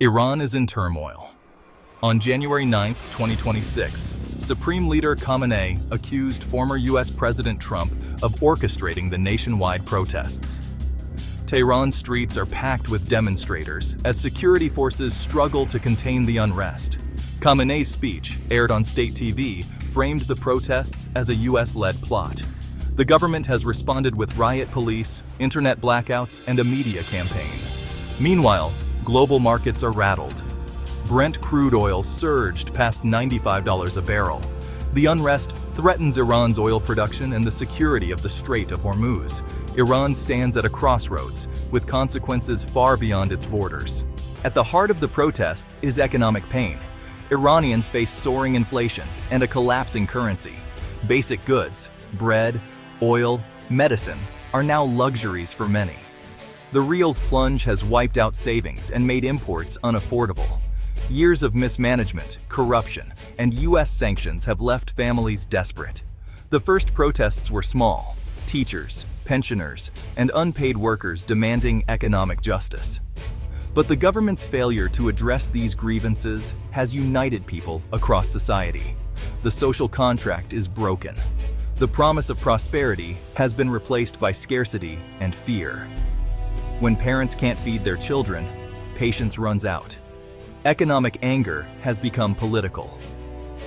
Iran is in turmoil. On January 9, 2026, Supreme Leader Khamenei accused former U.S. President Trump of orchestrating the nationwide protests. Tehran streets are packed with demonstrators as security forces struggle to contain the unrest. Khamenei's speech, aired on state TV, framed the protests as a U.S.-led plot. The government has responded with riot police, internet blackouts, and a media campaign. Meanwhile, global markets are rattled. Brent crude oil surged past $95 a barrel. The unrest threatens Iran's oil production and the security of the Strait of Hormuz. Iran stands at a crossroads, with consequences far beyond its borders. At the heart of the protests is economic pain. Iranians face soaring inflation and a collapsing currency. Basic goods, bread, oil, medicine, are now luxuries for many. The rial's plunge has wiped out savings and made imports unaffordable. Years of mismanagement, corruption, and U.S. sanctions have left families desperate. The first protests were small: teachers, pensioners, and unpaid workers demanding economic justice. But the government's failure to address these grievances has united people across society. The social contract is broken. The promise of prosperity has been replaced by scarcity and fear. When parents can't feed their children, patience runs out. Economic anger has become political.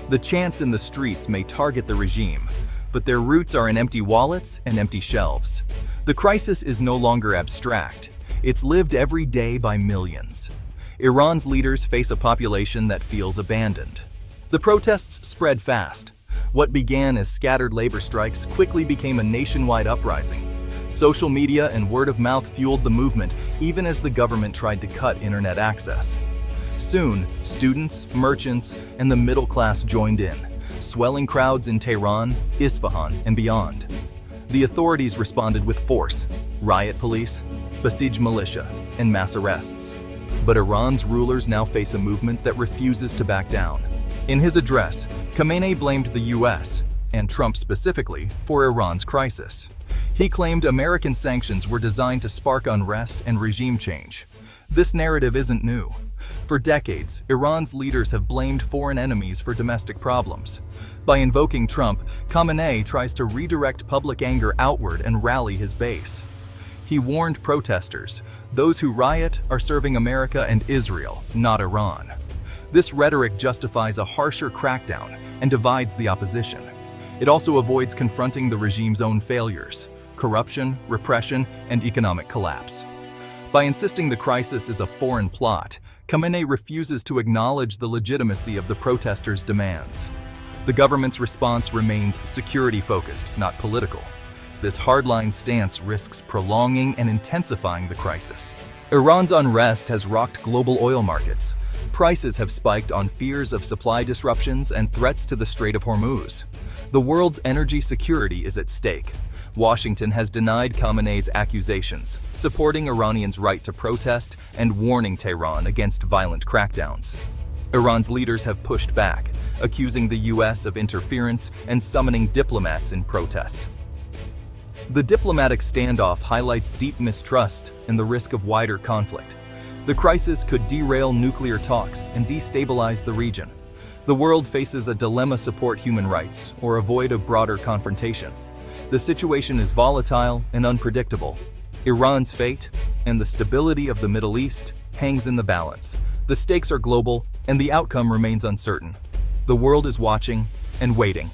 The chants in the streets may target the regime, but their roots are in empty wallets and empty shelves. The crisis is no longer abstract. It's lived every day by millions. Iran's leaders face a population that feels abandoned. The protests spread fast. What began as scattered labor strikes quickly became a nationwide uprising. Social media and word of mouth fueled the movement, even as the government tried to cut internet access. Soon, students, merchants, and the middle class joined in, swelling crowds in Tehran, Isfahan, and beyond. The authorities responded with force: riot police, Basij militia, and mass arrests. But Iran's rulers now face a movement that refuses to back down. In his address, Khamenei blamed the U.S., and Trump specifically, for Iran's crisis. He claimed American sanctions were designed to spark unrest and regime change. This narrative isn't new. For decades, Iran's leaders have blamed foreign enemies for domestic problems. By invoking Trump, Khamenei tries to redirect public anger outward and rally his base. He warned protesters, those who riot are serving America and Israel, not Iran. This rhetoric justifies a harsher crackdown and divides the opposition. It also avoids confronting the regime's own failures: corruption, repression, and economic collapse. By insisting the crisis is a foreign plot, Khamenei refuses to acknowledge the legitimacy of the protesters' demands. The government's response remains security-focused, not political. This hardline stance risks prolonging and intensifying the crisis. Iran's unrest has rocked global oil markets. Prices have spiked on fears of supply disruptions and threats to the Strait of Hormuz. The world's energy security is at stake. Washington has denied Khamenei's accusations, supporting Iranians' right to protest and warning Tehran against violent crackdowns. Iran's leaders have pushed back, accusing the U.S. of interference and summoning diplomats in protest. The diplomatic standoff highlights deep mistrust and the risk of wider conflict. The crisis could derail nuclear talks and destabilize the region. The world faces a dilemma: support human rights or avoid a broader confrontation. The situation is volatile and unpredictable. Iran's fate and the stability of the Middle East hangs in the balance. The stakes are global and the outcome remains uncertain. The world is watching and waiting.